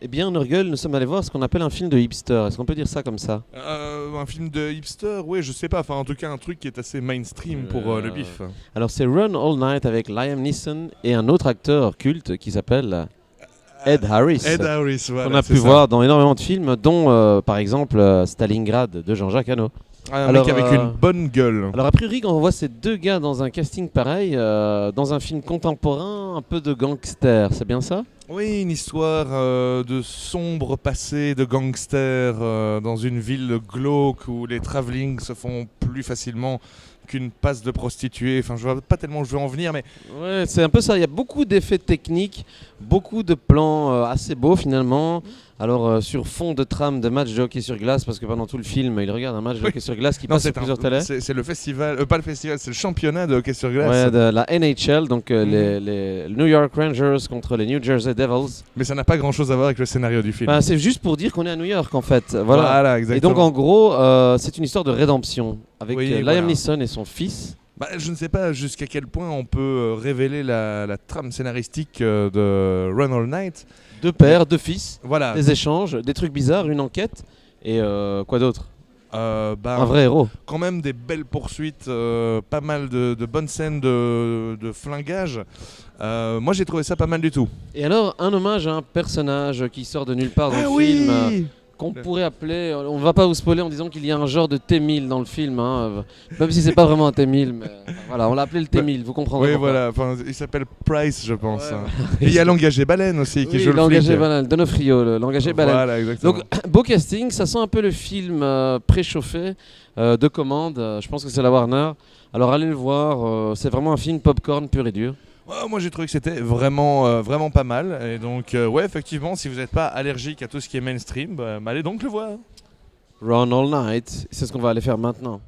Eh bien, Nurgle, nous sommes allés voir ce qu'on appelle un film de hipster. Est-ce qu'on peut dire ça comme ça? Un film de hipster, ouais, je sais pas. Enfin, en tout cas, un truc qui est assez mainstream pour le bif. Alors, c'est Run All Night avec Liam Neeson et un autre acteur culte qui s'appelle Ed Harris. Ed Harris, voilà. On a pu voir dans énormément de films, dont par exemple Stalingrad de Jean-Jacques Hano. Un mec avec une bonne gueule. Alors a priori, quand on voit ces deux gars dans un casting pareil, dans un film contemporain, un peu de gangster, c'est bien ça? Oui, une histoire de sombre passé de gangsters dans une ville glauque où les travelling se font plus facilement qu'une passe de prostituée. Enfin, je vois pas tellement où je veux en venir, mais... Ouais, c'est un peu ça. Il y a beaucoup d'effets techniques, beaucoup de plans assez beaux finalement. Alors sur fond de trame de match de hockey sur glace, parce que pendant tout le film, il regarde un match de hockey sur glace qui passe sur plusieurs télés. C'est le festival, pas le festival, c'est le championnat de hockey sur glace. Ouais, de la NHL, donc les New York Rangers contre les New Jersey Devils. Mais ça n'a pas grand-chose à voir avec le scénario du film. Bah, c'est juste pour dire qu'on est à New York en fait. Voilà, exactement. Et donc en gros, c'est une histoire de rédemption avec Liam Neeson et son fils. Bah, je ne sais pas jusqu'à quel point on peut révéler la trame scénaristique de Run All Night. Deux pères, deux fils, voilà. Des échanges, des trucs bizarres, une enquête et quoi d'autre? Un vrai héros. Quand même des belles poursuites, pas mal de bonnes scènes de flingage. Moi j'ai trouvé ça pas mal du tout. Et alors un hommage à un personnage qui sort de nulle part dans le film. Qu'on pourrait appeler, on ne va pas vous spoiler en disant qu'il y a un genre de T-1000 dans le film, hein, même si c'est pas vraiment un T-1000, mais voilà, on l'a appelé le T-1000, vous comprendrez. Oui, voilà, il s'appelle Price, je pense. Ouais. Et il y a l'engagé baleine aussi qui joue le flic. L'engagé baleine, Donofrio, l'engagé baleine. Voilà, exactement. Donc, beau casting, ça sent un peu le film préchauffé de commande, je pense que c'est la Warner. Alors allez le voir, c'est vraiment un film popcorn pur et dur. Moi j'ai trouvé que c'était vraiment, vraiment pas mal. Et donc ouais, effectivement, si vous n'êtes pas allergique à tout ce qui est mainstream, allez donc le voir. Run All Night, c'est ce qu'on va aller faire maintenant.